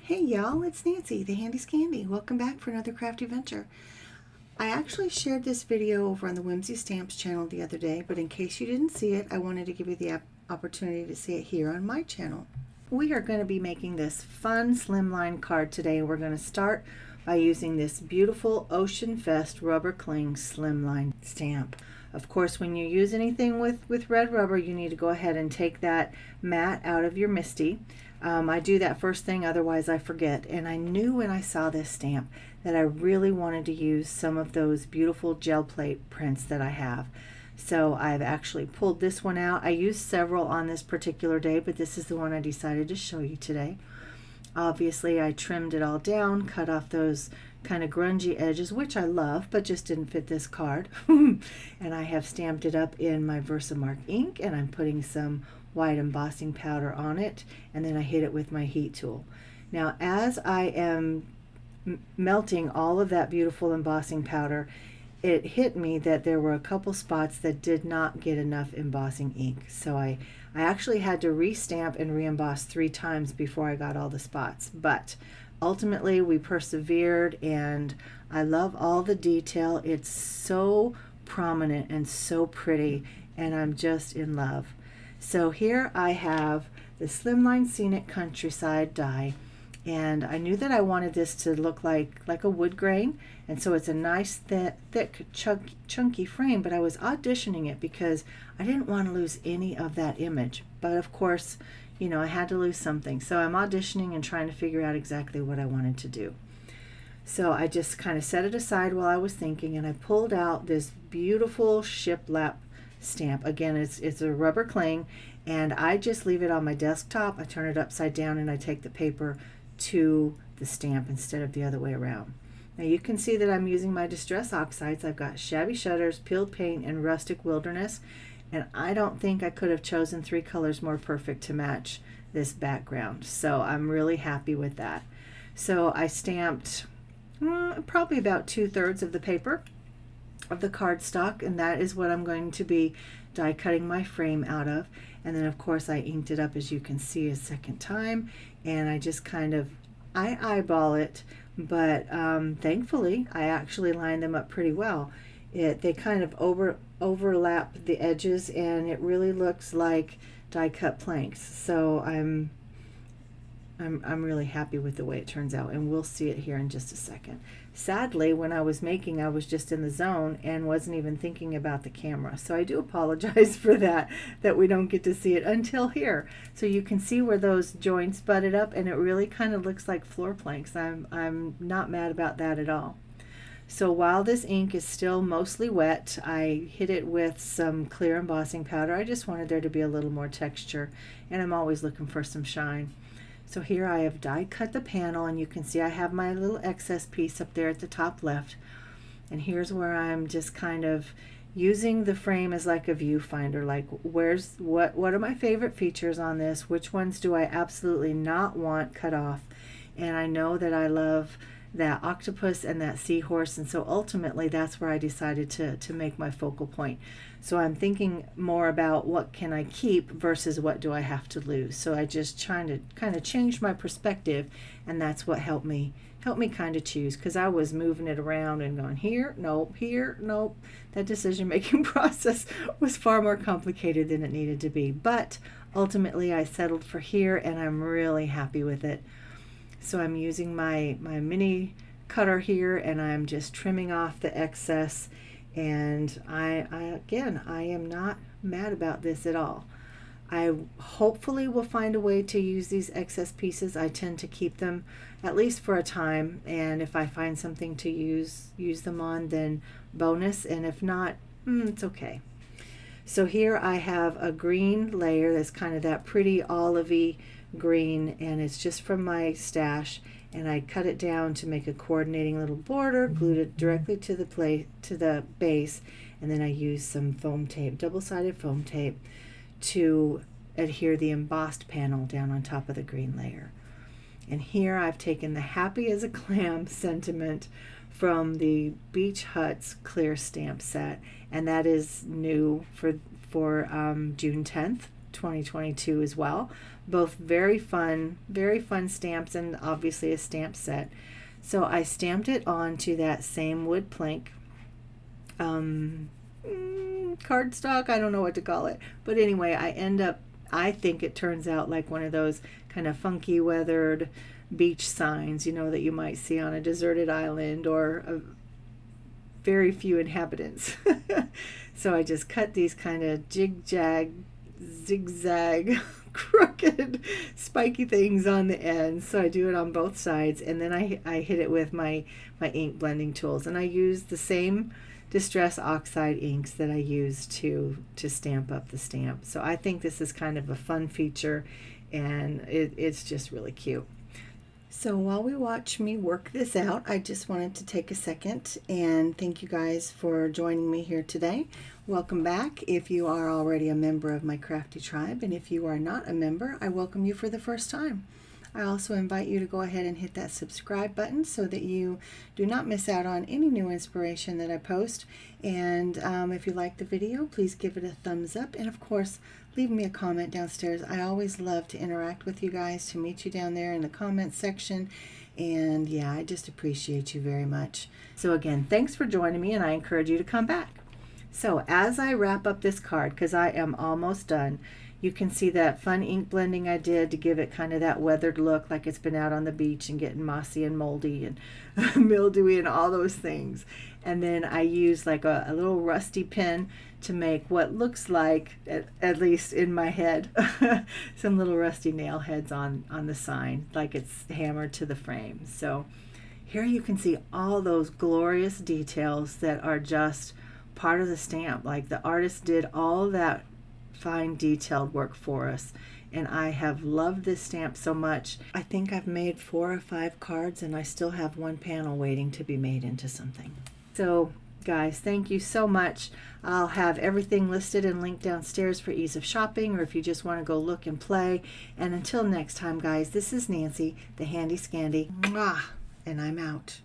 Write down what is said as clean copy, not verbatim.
Hey y'all, it's Nancy, the Handy Scandy. Welcome back for another crafty venture. I actually shared this video over on the Whimsy Stamps channel the other day, but in case you didn't see it, I wanted to give you the opportunity to see it here on my channel. We are going to be making this fun slimline card today. We're going to start by using this beautiful Ocean Fest rubber cling slimline stamp. Of course, when you use anything with red rubber, you need to go ahead and take that mat out of your MISTI. I do that first thing, otherwise I forget. And I knew when I saw this stamp that I really wanted to use some of those beautiful gel plate prints that I have. So I've actually pulled this one out. I used several on this particular day, but this is the one I decided to show you today. Obviously, I trimmed it all down, cut off those kind of grungy edges, which I love, but just didn't fit this card. And I have stamped it up in my Versamark ink, and I'm putting some white embossing powder on it, and then I hit it with my heat tool. Now, as I am melting all of that beautiful embossing powder, it hit me that there were a couple spots that did not get enough embossing ink. So I actually had to re-stamp and re-emboss 3 times before I got all the spots. But ultimately we persevered, and I love all the detail. It's so prominent and so pretty, and I'm just in love. So here I have the Slimline Scenic Countryside die, and I knew that I wanted this to look like a wood grain, and so it's a nice thick chunky frame, but I was auditioning it because I didn't want to lose any of that image. But of course, you know, I had to lose something, so I'm auditioning and trying to figure out exactly what I wanted to do. So I just kind of set it aside while I was thinking, and I pulled out this beautiful Shiplap stamp. Again, it's a rubber cling, and I just leave it on my desktop. I turn it upside down and I take the paper to the stamp instead of the other way around. Now you can see that I'm using my Distress Oxides. I've got Shabby Shutters, Peeled Paint, and Rustic Wilderness, and I don't think I could have chosen 3 colors more perfect to match this background, so I'm really happy with that. So I stamped probably about 2/3 of the paper of the cardstock, and that is what I'm going to be die cutting my frame out of. And then of course I inked it up, as you can see, a second time, and I just kind of eyeball it, but thankfully I actually lined them up pretty well. They kind of overlap the edges, and it really looks like die cut planks. So I'm really happy with the way it turns out, and we'll see it here in just a second. Sadly, when I was making, I was just in the zone and wasn't even thinking about the camera. So I do apologize for that we don't get to see it until here. So you can see where those joints butted up, and it really kind of looks like floor planks. I'm not mad about that at all. So while this ink is still mostly wet, I hit it with some clear embossing powder. I just wanted there to be a little more texture, and I'm always looking for some shine. So here I have die cut the panel, and you can see I have my little excess piece up there at the top left. And here's where I'm just kind of using the frame as like a viewfinder, like what are my favorite features on this? Which ones do I absolutely not want cut off? And I know that I love that octopus and that seahorse, and so ultimately that's where I decided to make my focal point. So I'm thinking more about what can I keep versus what do I have to lose. So I just trying to kind of change my perspective, and that's what helped me kind of choose, because I was moving it around and going here nope. That decision making process was far more complicated than it needed to be, but ultimately I settled for here, and I'm really happy with it. So I'm using my mini cutter here, and I'm just trimming off the excess, and I am not mad about this at all. I hopefully will find a way to use these excess pieces. I tend to keep them at least for a time, and if I find something to use them on, then bonus, and if not, it's okay. So here I have a green layer that's kind of that pretty olivey green, and it's just from my stash, and I cut it down to make a coordinating little border, glued it directly to the base, and then I used some foam tape, double-sided foam tape, to adhere the embossed panel down on top of the green layer. And here I've taken the happy as a clam sentiment from the Beach Huts clear stamp set, and that is new for June 10th 2022 as well. Both very fun stamps, and obviously a stamp set. So I stamped it onto that same wood plank, cardstock, I don't know what to call it. But anyway, I think it turns out like one of those kind of funky weathered beach signs, you know, that you might see on a deserted island or a very few inhabitants. So I just cut these kind of zigzag, crooked, spiky things on the end. So I do it on both sides, and then I hit it with my ink blending tools, and I use the same Distress Oxide inks that I use to stamp up the stamp. So I think this is kind of a fun feature, and it's just really cute. So while we watch me work this out, I just wanted to take a second and thank you guys for joining me here today. Welcome back if you are already a member of my crafty tribe, and if you are not a member, I welcome you for the first time. I also invite you to go ahead and hit that subscribe button so that you do not miss out on any new inspiration that I post. And if you like the video, please give it a thumbs up, and of course leave me a comment downstairs. I always love to interact with you guys, to meet you down there in the comments section, and yeah, I just appreciate you very much. So again, thanks for joining me, and I encourage you to come back. So as I wrap up this card, because I am almost done, you can see that fun ink blending I did to give it kind of that weathered look, like it's been out on the beach and getting mossy and moldy and mildewy and all those things. And then I used like a little rusty pen to make what looks like, at least in my head, some little rusty nail heads on the sign, like it's hammered to the frame. So here you can see all those glorious details that are just part of the stamp. Like the artist did all that fine detailed work for us, and I have loved this stamp so much. I think I've made 4 or 5 cards, and I still have one panel waiting to be made into something. So guys, thank you so much. I'll have everything listed and linked downstairs for ease of shopping, or if you just want to go look and play. And until next time guys, this is Nancy, the Handy Scandy, and I'm out.